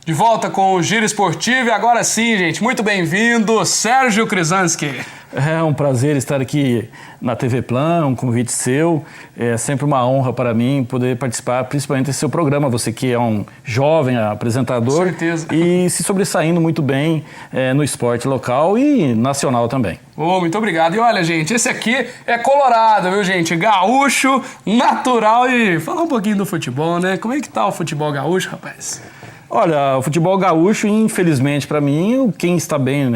De volta com o Giro Esportivo e agora sim, gente, muito bem-vindo, Sérgio Krisanski. É um prazer estar aqui na TV Plan, um convite seu. É sempre uma honra para mim poder participar, principalmente desse seu programa. Você que é um jovem apresentador. Com certeza. E se sobressaindo muito bem no esporte local e nacional também. Muito obrigado. E olha, gente, esse aqui é colorado, viu, gente? Gaúcho, natural. E falar um pouquinho do futebol, né? Como é que tá o futebol gaúcho, rapaz? Olha, o futebol gaúcho, infelizmente para mim, quem está bem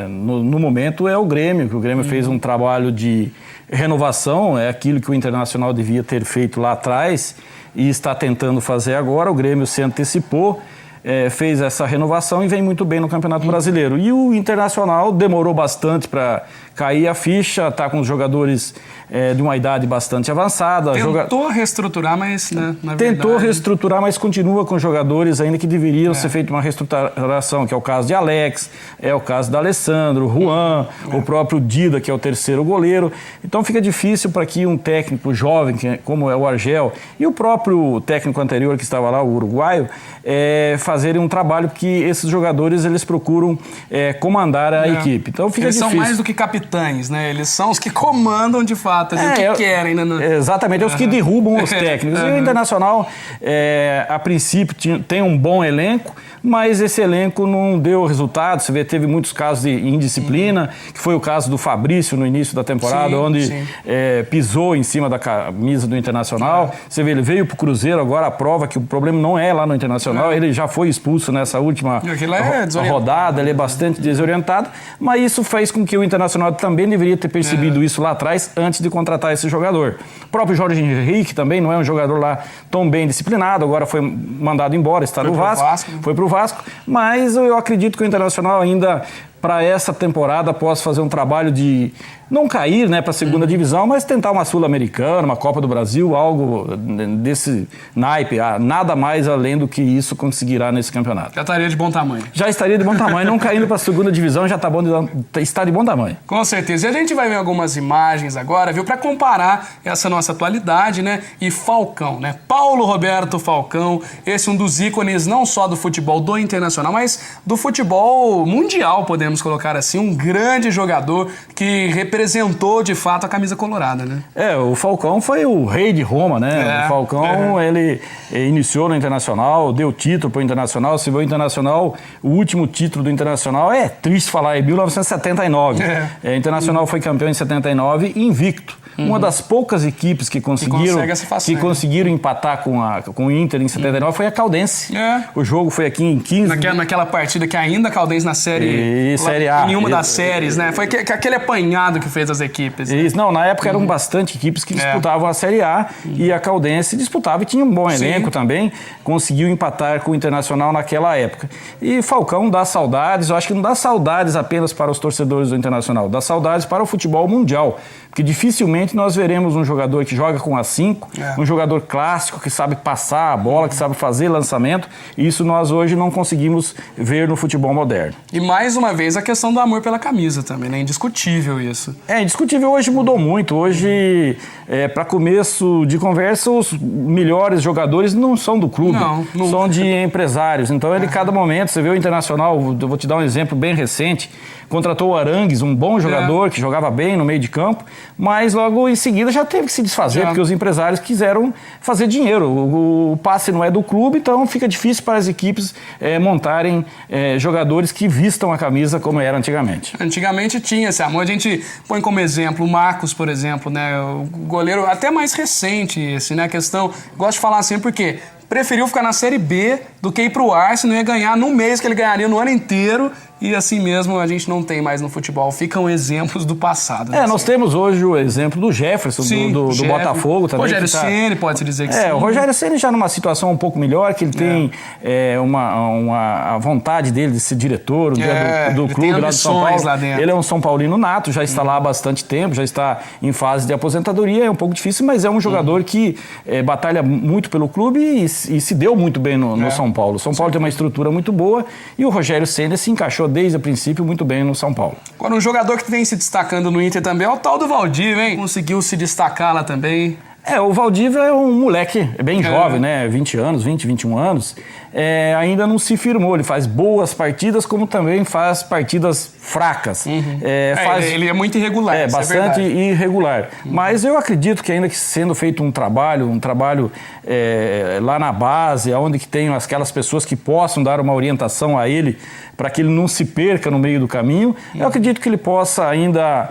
no momento é o Grêmio, que o Grêmio fez um trabalho de renovação, é aquilo que o Internacional devia ter feito lá atrás e está tentando fazer agora. O Grêmio se antecipou, fez essa renovação e vem muito bem no Campeonato Brasileiro. E o Internacional demorou bastante para cair a ficha, está com os jogadores de uma idade bastante avançada. Tentou reestruturar, mas na verdade... Tentou reestruturar, mas continua com jogadores ainda que deveriam ser feita uma reestruturação, que é o caso de Alex, é o caso da Alessandro, Juan, o próprio Dida, que é o terceiro goleiro. Então fica difícil para que um técnico jovem, como é o Argel, e o próprio técnico anterior que estava lá, o uruguaio, fazerem um trabalho que esses jogadores eles procuram comandar a equipe. Então fica eles difícil. São mais do que capitães, né? Eles são os que comandam de fato, o que querem, né? Exatamente, é os que derrubam os técnicos. E o Internacional, a princípio, tem um bom elenco, mas esse elenco não deu resultado. Você vê, teve muitos casos de indisciplina, que foi o caso do Fabrício no início da temporada, onde pisou em cima da camisa do Internacional. Você vê, ele veio pro Cruzeiro agora, a prova que o problema não é lá no Internacional, ele já foi expulso nessa última rodada, ele é bastante desorientado, mas isso fez com que o Internacional também deveria ter percebido isso lá atrás, antes de contratar esse jogador. O próprio Jorge Henrique também não é um jogador lá tão bem disciplinado, agora foi mandado embora, está no Vasco, foi pro Vasco, mas eu acredito que o Internacional ainda, para essa temporada, possa fazer um trabalho de não cair para a segunda divisão, mas tentar uma Sul-Americana, uma Copa do Brasil, algo desse naipe. Nada mais além do que isso conseguirá nesse campeonato. Já estaria de bom tamanho. Já estaria de bom tamanho, não caindo para a segunda divisão, já está de bom tamanho. Com certeza. E a gente vai ver algumas imagens agora, viu, para comparar essa nossa atualidade, né? E Falcão, né? Paulo Roberto Falcão, esse é um dos ícones não só do futebol do Internacional, mas do futebol mundial, podemos colocar assim, um grande jogador que representou de fato a camisa colorada, né? O Falcão foi o rei de Roma, né? O Falcão, ele iniciou no Internacional, deu título para o Internacional. Se vê o Internacional, o último título do Internacional, é triste falar, em 1979. O Internacional foi campeão em 79, invicto. Uma das poucas equipes que conseguiram empatar com o Inter em 79 foi a Caldense. O jogo foi aqui em 15... Naquela partida que ainda a Caldense na Série A. Em uma das séries, né? Foi aquele apanhado que fez as equipes. Né? Isso, não, na época eram bastante equipes que disputavam a Série A e a Caldense disputava e tinha um bom elenco também. Conseguiu empatar com o Internacional naquela época. E Falcão dá saudades, eu acho que não dá saudades apenas para os torcedores do Internacional, dá saudades para o futebol mundial. Porque dificilmente nós veremos um jogador que joga com a 5, um jogador clássico que sabe passar a bola, que sabe fazer lançamento. E isso nós hoje não conseguimos ver no futebol moderno. E mais uma vez a questão do amor pela camisa também, né? Indiscutível isso. Indiscutível, hoje mudou muito. Hoje, para começo de conversa, os melhores jogadores não são do clube, são de empresários. Então, cada momento, você vê o Internacional, eu vou te dar um exemplo bem recente, contratou o Arangues, um bom jogador que jogava bem no meio de campo, mas logo em seguida já teve que se desfazer, porque os empresários quiseram fazer dinheiro. O passe não é do clube, então fica difícil para as equipes montarem jogadores que vistam a camisa como era antigamente. Antigamente tinha esse amor. A gente põe como exemplo o Marcos, por exemplo, né? O goleiro até mais recente esse, né? A questão, gosto de falar assim porque preferiu ficar na Série B do que ir pro Arsenal, ia ganhar no mês que ele ganharia no ano inteiro. E assim mesmo a gente não tem mais no futebol. Ficam exemplos do passado. Né? Nós temos hoje o exemplo do Jefferson, do Botafogo também. Rogério Ceni, pode-se dizer que sim. O Rogério Ceni já numa situação um pouco melhor, que ele tem a vontade dele de ser diretor do clube lá de São Paulo. Lá dentro. Ele é um São Paulino nato, já está lá há bastante tempo, já está em fase de aposentadoria, é um pouco difícil, mas é um jogador que batalha muito pelo clube e se deu muito bem no São Paulo. O São Paulo tem uma estrutura muito boa e o Rogério Ceni se encaixou desde o princípio muito bem no São Paulo. Agora, um jogador que vem se destacando no Inter também é o tal do Valdívia, hein? Conseguiu se destacar lá também. O Valdívia é um moleque bem jovem, né? 20 anos, 21 anos. Ainda não se firmou. Ele faz boas partidas, como também faz partidas fracas. Ele é muito irregular. Bastante irregular. Mas eu acredito que ainda que sendo feito um trabalho lá na base, onde que tem aquelas pessoas que possam dar uma orientação a ele, para que ele não se perca no meio do caminho, eu acredito que ele possa ainda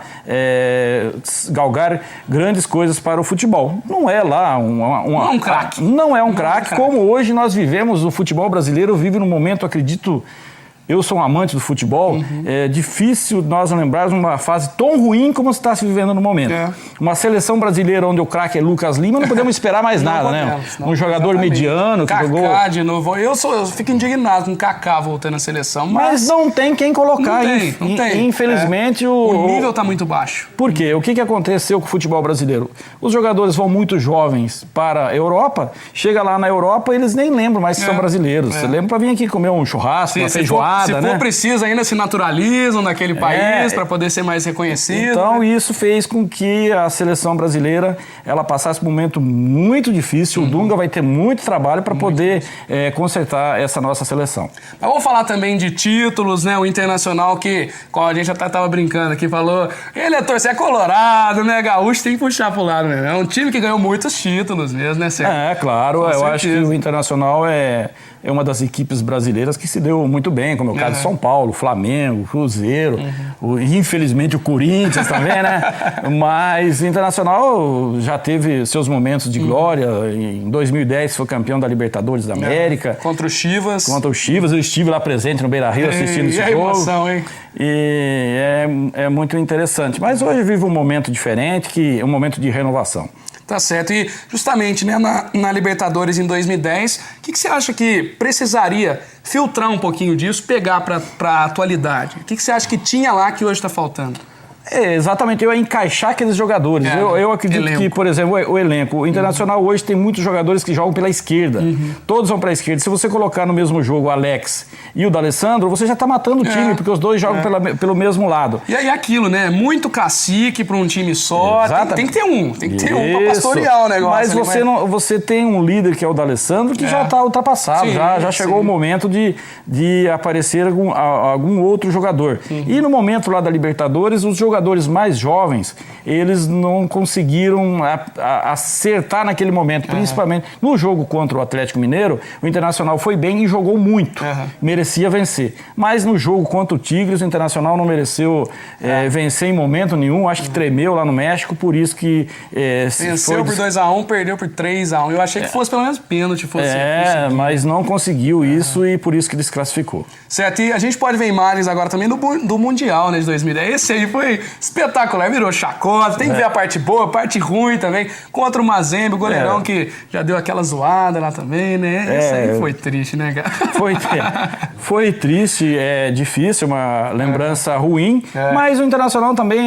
galgar grandes coisas para o futebol. Não é lá não é um craque. Não é um craque, como hoje nós vivemos, o futebol brasileiro vive num momento, acredito. Eu sou um amante do futebol, é difícil nós lembrarmos uma fase tão ruim como está se vivendo no momento. Uma seleção brasileira onde o craque é Lucas Lima, não podemos esperar mais nada, né? Um jogador mediano que jogou... Kaká de novo. Eu fico indignado com o Kaká voltando à seleção, mas não tem quem colocar. Não tem. Infelizmente o nível está muito baixo. Por quê? O que aconteceu com o futebol brasileiro? Os jogadores vão muito jovens para a Europa, chega lá na Europa eles nem lembram mais que são brasileiros. Você lembra para vir aqui comer um churrasco, uma feijoada. Se for preciso, ainda se naturalizam naquele país para poder ser mais reconhecido. Então, isso fez com que a seleção brasileira ela passasse um momento muito difícil. O Dunga vai ter muito trabalho para poder consertar essa nossa seleção. Mas vamos falar também de títulos, né? O Internacional que, como a gente até estava brincando aqui, falou, ele é colorado, né? Gaúcho tem que puxar pro lado, né? É um time que ganhou muitos títulos mesmo, né, Sérgio? Claro. Eu acho que o Internacional é uma das equipes brasileiras que se deu muito bem, como é o caso de São Paulo, Flamengo, Cruzeiro, infelizmente o Corinthians também, né? Mas o Internacional já teve seus momentos de glória. Em 2010 foi campeão da Libertadores da América. Contra o Chivas. Eu estive lá presente no Beira-Rio assistindo esse jogo. Emoção, hein? E é muito interessante. Mas hoje vive um momento diferente, que é um momento de renovação. Tá certo. E justamente, né, na Libertadores em 2010, o que você acha que precisaria filtrar um pouquinho disso, pegar para a atualidade? O que você acha que tinha lá que hoje está faltando? Exatamente, eu ia encaixar aqueles jogadores. Eu acredito que, por exemplo, o elenco. O Internacional hoje tem muitos jogadores que jogam pela esquerda. Todos vão para a esquerda. Se você colocar no mesmo jogo o Alex e o D'Alessandro, você já está matando o time, porque os dois jogam pelo mesmo lado. E aí aquilo, né? Muito cacique para um time só. Tem que ter um. Tem que ter um para pastorear o negócio. Mas você tem um líder que é o D'Alessandro que já está ultrapassado. Já chegou o momento de aparecer algum outro jogador. E no momento lá da Libertadores, os jogadores mais jovens, eles não conseguiram acertar naquele momento, principalmente no jogo contra o Atlético Mineiro. O Internacional foi bem e jogou muito, merecia vencer, mas no jogo contra o Tigres, o Internacional não mereceu vencer em momento nenhum. Acho que tremeu lá no México, por isso que venceu por 2-1, perdeu por 3-1. Eu achei que fosse pelo menos pênalti, mas não conseguiu isso e por isso que desclassificou. Certo, e a gente pode ver imagens agora também do Mundial, né, de 2010. Esse aí foi espetacular, virou chacota. Tem que ver a parte boa, a parte ruim também. Contra o Mazembe, o goleirão que já deu aquela zoada lá também, né? Esse aí foi triste, né, cara? Foi triste, é difícil, uma lembrança ruim. Mas o Internacional também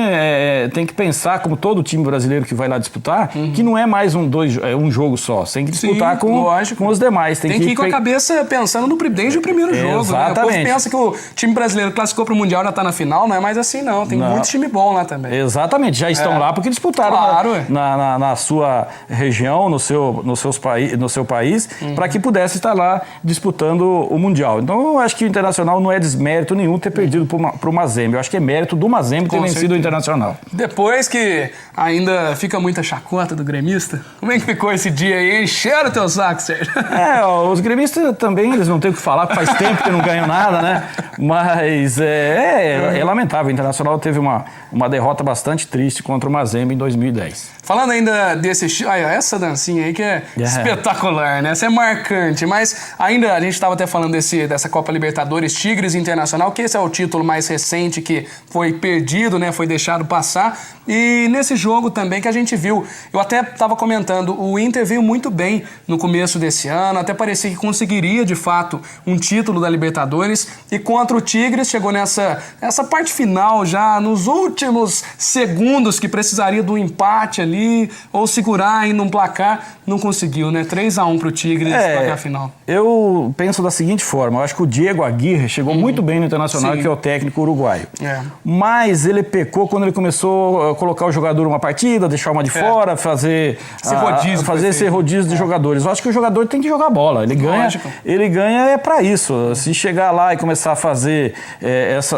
tem que pensar, como todo time brasileiro que vai lá disputar, que não é mais um jogo só. Tem que disputar com os demais. Tem que ir com a cabeça pensando desde o primeiro jogo. Exatamente. Né? O povo pensa que o time brasileiro classificou para o Mundial, já está na final, não é mais assim, não. Tem muito time bom lá também. Exatamente, já estão lá porque disputaram na sua região, no seu país, para que pudesse estar lá disputando o Mundial. Então eu acho que o Internacional não é desmérito nenhum ter perdido para o Mazembe. Eu acho que é mérito do Mazembe ter vencido o Internacional. Depois que ainda fica muita chacota do gremista, como é que ficou esse dia aí? Encheram o teu saco, Sérgio? Os gremistas também, eles não têm o que falar, porque faz tempo que não ganham nada, né? Mas é lamentável. O Internacional teve uma derrota bastante triste contra o Mazembe em 2010. Falando ainda desse estilo, essa dancinha aí que é espetacular, né? Essa é marcante, mas ainda a gente estava até falando dessa Copa Libertadores Tigres Internacional, que esse é o título mais recente que foi perdido, né? Foi deixado passar. E nesse jogo também que a gente viu, eu até estava comentando, o Inter veio muito bem no começo desse ano, até parecia que conseguiria de fato um título da Libertadores, e contra o Tigres chegou nessa parte final já nos últimos segundos que precisaria do empate ali, ou segurar ainda um placar, não conseguiu, né? 3-1 pro Tigres na final. Eu penso da seguinte forma, eu acho que o Diego Aguirre chegou muito bem no Internacional, que é o técnico uruguaio. Mas ele pecou quando ele começou a colocar o jogador numa partida, deixar uma de fora, fazer esse rodízio de jogadores. Eu acho que o jogador tem que jogar bola. Ele ganha pra isso. Se chegar lá e começar a fazer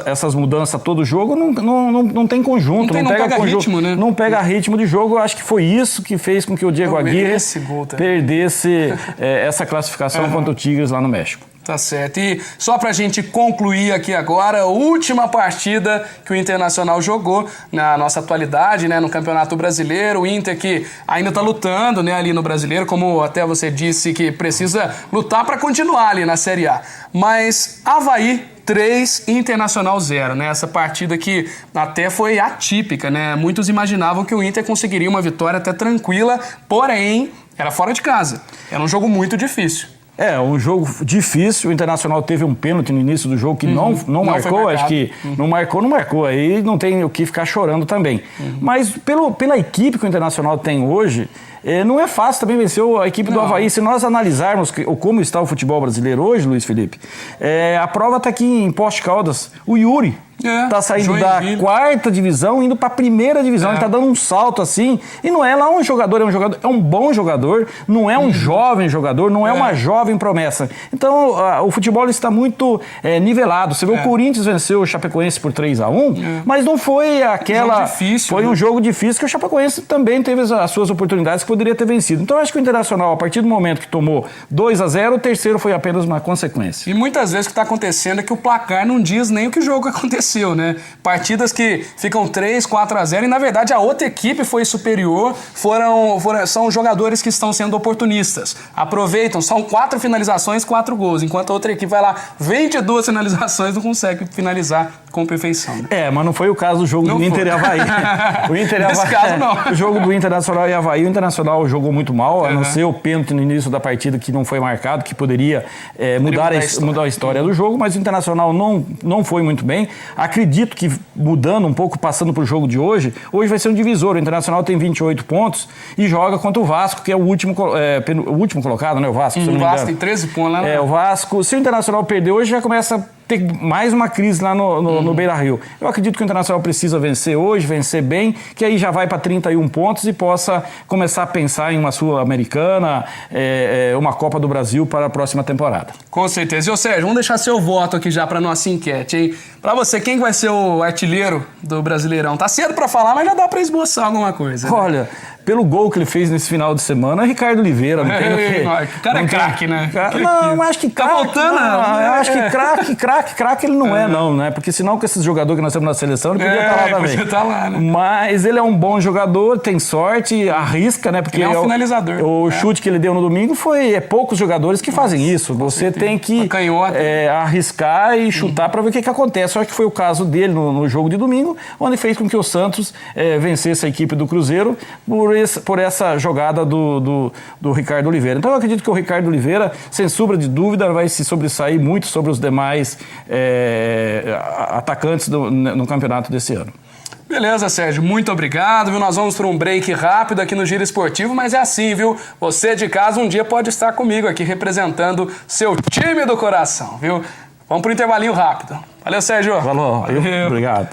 essas mudanças todo jogo, não tem conjunto, não pega conjunto, ritmo, né? Não pega ritmo de jogo. Eu acho que foi isso que fez com que o Diego Aguirre perdesse essa classificação contra o Tigres lá no México. Tá certo. E só pra gente concluir aqui agora, a última partida que o Internacional jogou na nossa atualidade, né, no Campeonato Brasileiro. O Inter que ainda tá lutando, né, ali no Brasileiro, como até você disse que precisa lutar para continuar ali na Série A. Mas Avaí 3, Internacional 0, né? Essa partida que até foi atípica, né? Muitos imaginavam que o Inter conseguiria uma vitória até tranquila, porém, era fora de casa. Era um jogo muito difícil. Um jogo difícil. O Internacional teve um pênalti no início do jogo que não marcou. Acho que não marcou. Aí não tem o que ficar chorando também. Mas pela equipe que o Internacional tem hoje, não é fácil também vencer a equipe do Avaí. Se nós analisarmos como está o futebol brasileiro hoje, Luiz Felipe, a prova está aqui em Poste Caldas. O Yuri tá saindo da 4ª divisão, indo para a 1ª divisão. Ele tá dando um salto assim. E não é lá um jogador, é um bom jogador, não é um jovem jogador, não é uma jovem promessa. Então, o futebol está muito nivelado. Você vê o Corinthians venceu o Chapecoense por 3-1, mas não foi aquela... Difícil, foi um jogo difícil que o Chapecoense também teve as suas oportunidades que poderia ter vencido. Então, eu acho que o Internacional, a partir do momento que tomou 2-0, o terceiro foi apenas uma consequência. E muitas vezes o que está acontecendo é que o placar não diz nem o que o jogo aconteceu, né? Partidas que ficam 3-4-0 e, na verdade, a outra equipe foi superior, são jogadores que estão sendo oportunistas. Aproveitam, são 4 finalizações, 4 gols, enquanto a outra equipe vai lá, 22 finalizações, não consegue finalizar com perfeição. Né? Mas não foi o caso do jogo do Inter e Avaí. Nesse caso, não. O jogo do Internacional e Avaí, o Internacional jogou muito mal, a não ser o pênalti no início da partida que não foi marcado, que poderia mudar a história do jogo, mas o Internacional não foi muito bem. Acredito que mudando um pouco, passando para o jogo de hoje vai ser um divisor. O Internacional tem 28 pontos e joga contra o Vasco, que é o último colocado, né? O Vasco, se eu não me engano. O Vasco tem 13 pontos lá, né? O Vasco, se o Internacional perder hoje, já começa a ter mais uma crise lá no Beira-Rio. Eu acredito que o Internacional precisa vencer hoje, vencer bem, que aí já vai para 31 pontos e possa começar a pensar em uma Sul-Americana, uma Copa do Brasil para a próxima temporada. Com certeza. E, ô Sérgio, vamos deixar seu voto aqui já para nossa enquete, hein? Para você, quem vai ser o artilheiro do Brasileirão? Tá cedo para falar, mas já dá para esboçar alguma coisa. Né? Olha, pelo gol que ele fez nesse final de semana, é Ricardo Oliveira. Não tem o quê. O cara é craque, né? Não, acho que craque... Tá voltando, eu acho que craque ele não não, né? Porque senão com esses jogadores que nós temos na seleção, ele podia estar lá também. Podia estar lá, né? Mas ele é um bom jogador, tem sorte, arrisca, né? Porque ele é um finalizador. O chute que ele deu no domingo poucos jogadores que fazem isso. Você tem que arriscar e chutar para ver o que acontece. Eu acho que foi o caso dele no jogo de domingo, onde fez com que o Santos vencesse a equipe do Cruzeiro por essa jogada do Ricardo Oliveira. Então eu acredito que o Ricardo Oliveira, sem sombra de dúvida, vai se sobressair muito sobre os demais atacantes no campeonato desse ano. Beleza, Sérgio, muito obrigado, viu? Nós vamos para um break rápido aqui no Giro Esportivo, mas é assim, viu? Você de casa um dia pode estar comigo aqui representando seu time do coração, viu? Vamos para um intervalinho rápido. Valeu, Sérgio. Valeu. Obrigado.